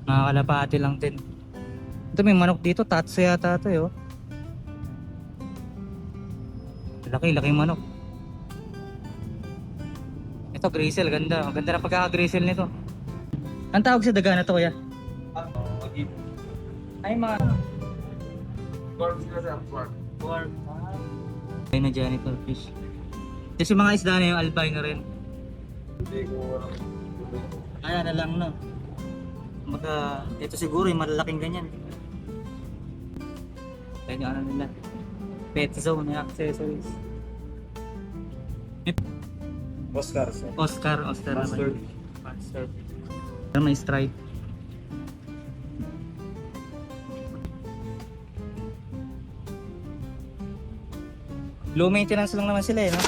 Mga kalapati lang din. Ito may manok dito, tatso yata ito eh. Oh. Laki manok. Ito grizzle, ganda. Ang ganda na pagkaka-grizzle nito. Ang tawag sa daga na to kuya? Ay mga pork. Ay na janitor fish. Kasi mga isda na yung albino rin. Kaya na lang no. Ito siguro yung malalaking ganyan. Kaya yung ano nila. Pet zone yung accessories. Oscar, sir. Oscar Mustard. naman. Mustard. Pero may stripe. Low maintenance lang naman sila eh, no?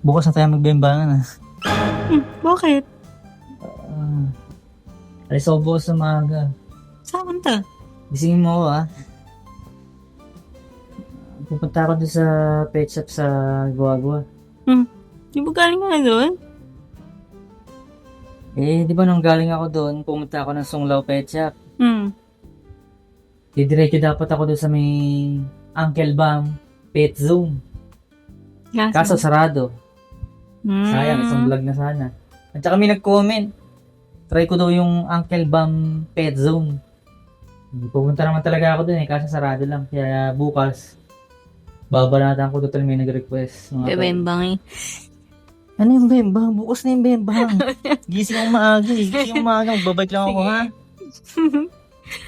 Bukas na tayo magbembangan ah. Bakit? Alis ako bukas sa maaga. Saan ka? Gisingin mo ako ah. Pupunta ako doon sa pet shop sa Guagua. Di ba galing ka na doon? Eh, di ba nung galing ako doon, pumunta ako ng Sunglao Pet Shop. Didiretso dapat ako doon sa may Uncle Bam Pet Zone. Kaso sarado. Sayang, isang vlog na sana. At saka may nag-comment. Try ko daw yung Uncle Bam Pet Zone. Pupunta naman talaga ako doon eh, kaso sarado lang. Kaya bukas, babalatan ko total may nag-request. Bebembang eh. Ano yung bembang? Bukas na yung bembang. Gising ang maaga eh. Gising ang maaga. Magbabike lang ako ha.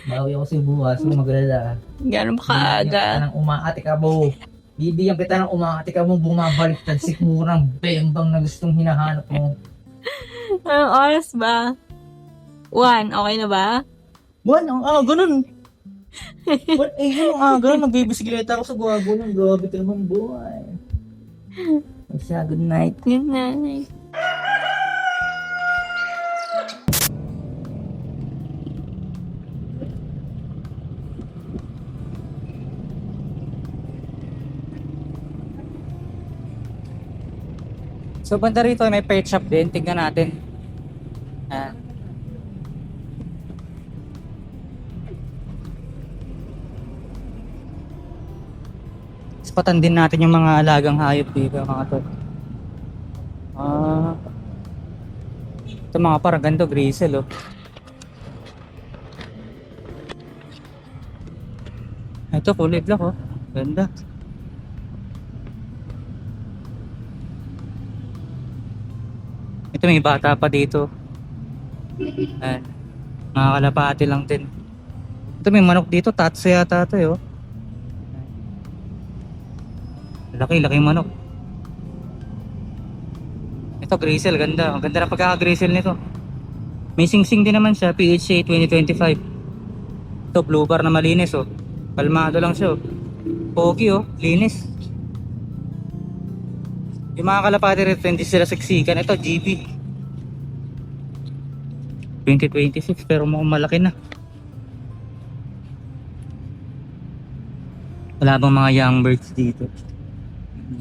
Bawi ako sa bukas. Huwag magalala. Gano'n ba Bibigyan kaaga? kita ng umaate ka mo. Bibigyan kita ng umaate ka mo. Bumabalik tan sigurang bembang na gustong hinahanap mo. Anong oras ba? 1, okay na ba? Buwan, ang ganun. Buwan, yung aga. Nagbibisikleta ako sa Guago ng grabe ka naman buwan. Masya, good night. Good night. So banda rito may pet shop din, tingnan natin. Spatan din natin yung mga alagang hayop dito mga tol. Ito mga parang ganito, grizzle oh. Ito kulay black oh, ganda. Ito may bata pa dito. Ayan. Mga kalapati lang din. Ito may manok dito, tatso yata ito eh oh. Laki manok. Ito grizzle, ganda. Ang ganda na pagkaka-grizzle nito. May sing-sing din naman siya, PHA 2025. Ito blue bar na malinis oh. Kalmado lang siya oh. Pogi oh, linis. Yung mga kalapati rin, hindi sila siksikan. Ito, GB 2026, pero mukhang malaki na. Wala bang mga young birds dito?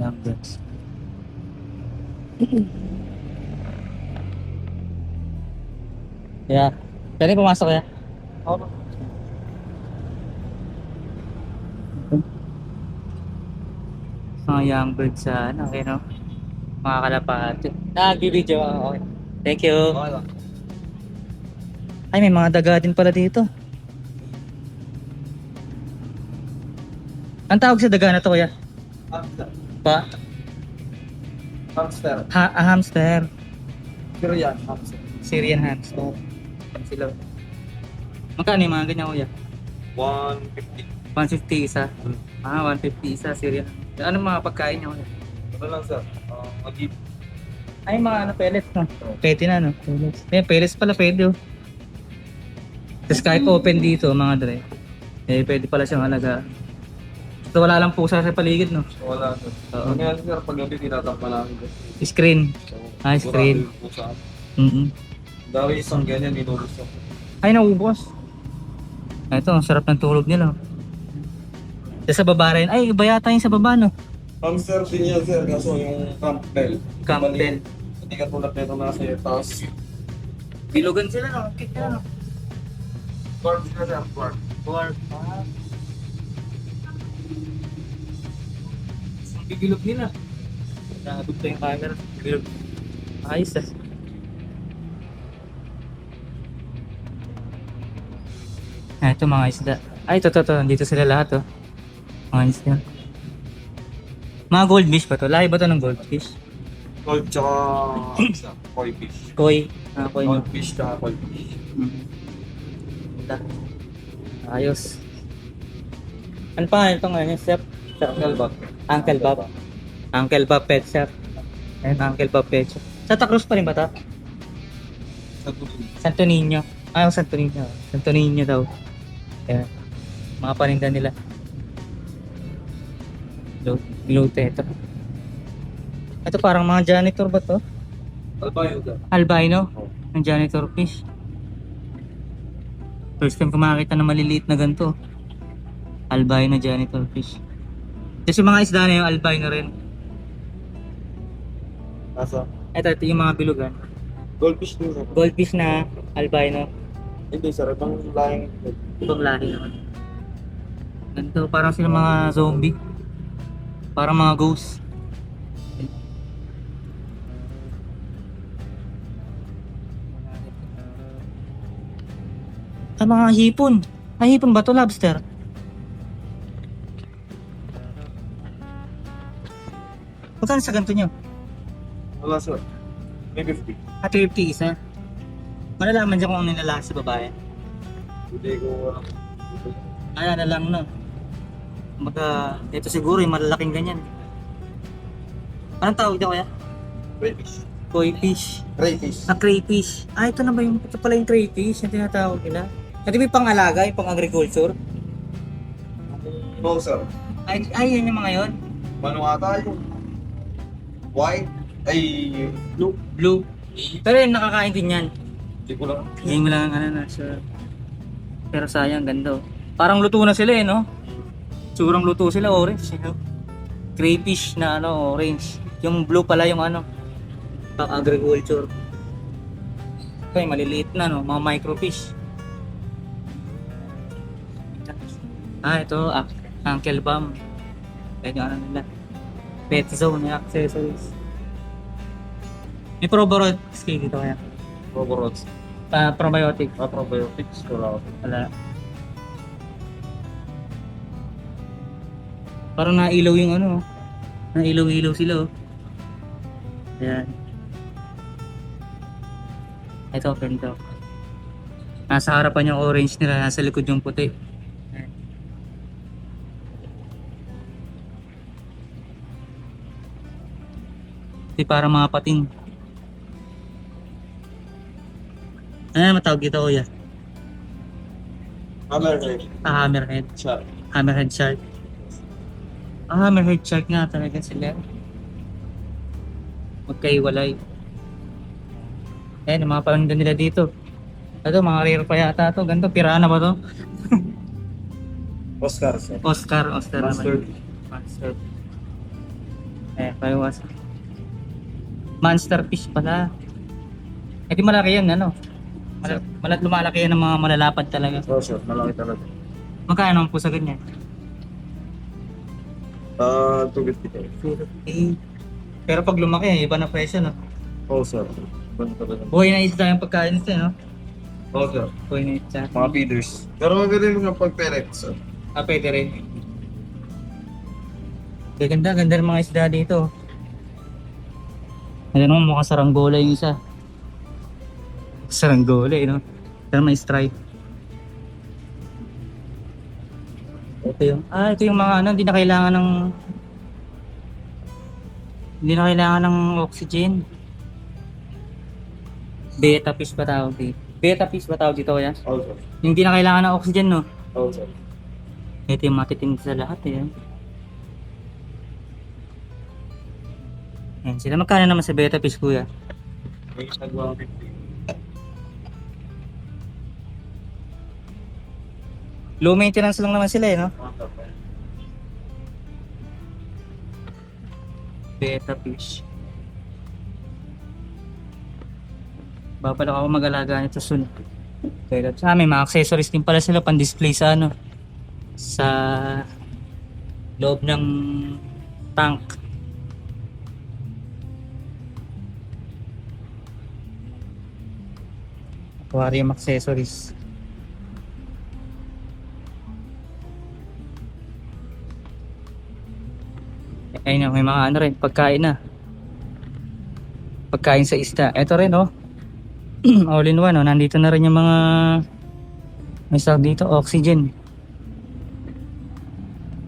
Young birds. Yeah. Pwede pumasok ya? Oo. Mga young birds sa ano, okay no? Mga kalapati. Nag-video ako. Okay. Thank you. Ay, may mga daga din pala dito. Ang tawag sa daga na to kuya? Hamster. Pa? Hamster. Hamster. Syrian hamster. Syrian hamster. Sila. Magkano yung mga ganyan kuya? 150. 150 isa. 150 isa Syrian. Ano mga pagkain niya kuya? Ano lang sir? Magip. Ay, mga ano, pellets no? Pwede na no? Pellets. Pellets pala pwede oh. Tapos kahit open dito mga dre. Pwede pala siyang alaga. So wala lang pusa sa paligid no? Wala sir. Oo. Ngayon sir, pag gabi tinatakpan namin. Screen. Screen. Dami isang ganyan, inubos ko. Ay, naubos. Ito, ang sarap ng tulog nila. Sa baba rin. Ay, iba yata yung sa baba, no? Hamster din yan, sir. Kaso yung Campbell. Campbell. Hindi ka tulad nito na sir. Tapos, Bilugan sila, no? Kit na, no? dwarf sila, sir. Dwarf. Dwarf. Ang bibilog nila. Nakadugto yung camera. Bibilog. Ayos, ah. Ito mga isda. Ay, ito. Nandito sila lahat, oh. Mga isda. Mga goldfish pa to. Lahi ba to ng goldfish? Gold tsaka koi fish. Koi. Koi. Goldfish tsaka koi fish. Ganda. Ayos. Ano pa ito ngayon? Chef? Uncle Bob. Uncle Bob. Uncle Bob Pet Shop. Ayun, Uncle Bob Pet Shop. Santa Cruz pa rin ba ito? Sa tubig. Santo Niño. Ah, Santo Niño. Santo Niño daw. Ayan. Mga paninda nila. Lute ito. Ito parang mga janitor ba to? Albayo ka. Albino? Oh. Ng janitor fish. First time ko makakita na maliliit na ganito. Albino janitor fish. Kasi mga isda na yung albino rin. Nasa? Ito yung mga bilugan. Goldfish din, sir. Goldfish na albino. Hindi, sir. Ibang lahing. Ibang lahi naman. Ganito, parang sila mga zombie. Parang mga ghost. Ah, mga hipon. Ay, hipon ba to? Lobster? Magkano sa ganito nyo? Wala, sir. May 50. At 50 isa. Malalaman dyan kung ano nilalaki sa babae. Hindi ko alam. Ay, ano lang no. Kumbaga, ito siguro yung malalaking ganyan. Anong tawag dyan kaya? Crayfish. Koi fish. Crayfish. Na crayfish. Ah, ito na ba yung, ito pala yung crayfish yung tinatawag nila. Ito ba yung pang-alaga, yung pang-agriculture? No, sir. Ay, yan yung mga yun. Ano ata yung white? Ay, blue. Blue. Pero yung nakakain din yan. Hindi ko lang. Hindi mo lang ano na, sure. Pero sayang, ganda oh. Parang luto na sila eh, no? Sigurang luto sila, orange. Crayfish na ano, orange. Yung blue pala yung ano, pang-agriculture. Ito yung maliliit na, no? Mga microfish. Ah, ito, Uncle Bam. Kaya yung ano nila. Pet zone, yung accessories. May probiotics kayo dito kaya. Roborots. Probiotic. Probiotics ko lang. Wala. Parang nailaw yung ano. Nailaw-ilaw sila oh. Ayan. Ito, ganito. Nasa harapan yung orange nila, nasa likod yung puti. Ayan. Ito parang mga pating. Ano matawag dito kuya? Hammerhead. Hammerhead. Shark. Hammerhead shark. Hammerhead shark nga talaga sila. Magkaiwalay. Ayan, yung mga paninda nila dito. Ito, mga rare pa yata to. Ganito, pirana ba to? Oscar, sir. Oscar Master. naman. Monster. Payawas. Monster fish pala. Eh, di malaki yan, ano? Lumalaki yan ng mga malalapad talaga. Oh, sure. Malaki talaga. Magkano ang pusa ganyan? 250 tayo. Pero pag lumaki, iba na presyo, no? Oh, sir. Ganun talaga. Buhay na isda yung pagkain nito, no? Oh, sir. Buhay na isda. Mga feeders. Pero magaling mga pag-pellet, sir. Ah, pwede rin. Ganda ng mga isda dito. Ano naman, mukhang saranggola yung isa. Saranggola, no? Pero may stripe. Ito yung mga ano, hindi na kailangan ng oxygen. Beta fish ba tawag dito? Beta fish ba tawag dito kaya? Oh, sir. Yung hindi na kailangan ng oxygen, no? Oh, sir. Ito yung matitinda sa lahat, eh. Yan sila. Magkano naman sa beta fish, kuya? May nag 150. Low maintenance lang naman sila, eh, no? betta fish. Babalak ako mag-alaga nito soon. Kaya may mga accessories din pala sila pan-display sa ano, sa loob ng tank. Aquarium accessories. Ayun na, may mga ano rin, pagkain na. Pagkain sa isda. Ito rin oh. All in one oh. Nandito na rin yung mga may tawag dito, oxygen.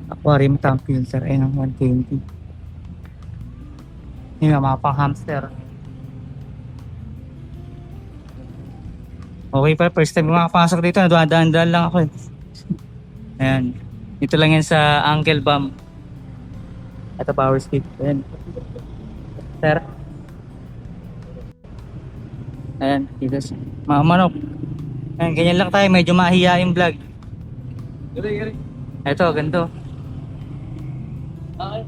Aquarium tank filter. Ayun ang 120. Yung mga pang hamster. Okay pa, first time ko makapasok dito. Nadaan-daan lang ako eh. Ayan. Ito lang yan sa Uncle Bam. Ito power stick. Ayan. Sir. Ayan. Dito. Mga manok. Ayan, ganyan lang tayo. Medyo mahiya yung vlog. Gari. Ito, ganito. Okay.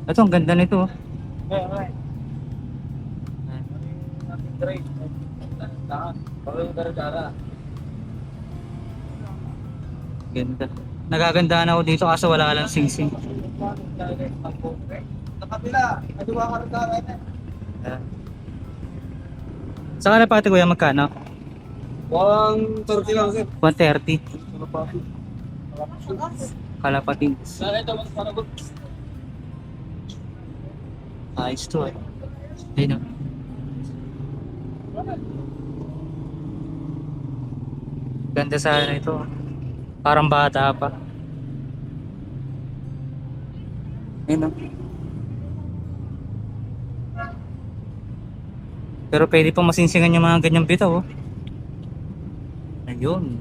Ito, ang ganda nito. Okay. Gari. Dara. Ganda. Nagagandahan ako dito kaso wala lang sing-sing. Nakapila. Adiwa ka rin dara. Saka na pati kuya magkano? 130 lang sir. 130. Kalapati. Ito mas panagot. Ayos to eh. Ayun o. Ganda sana ito. Parang bata pa. Ayun o. Pero pwede pa masinsingan yung mga ganyang bitaw oh. Ayun.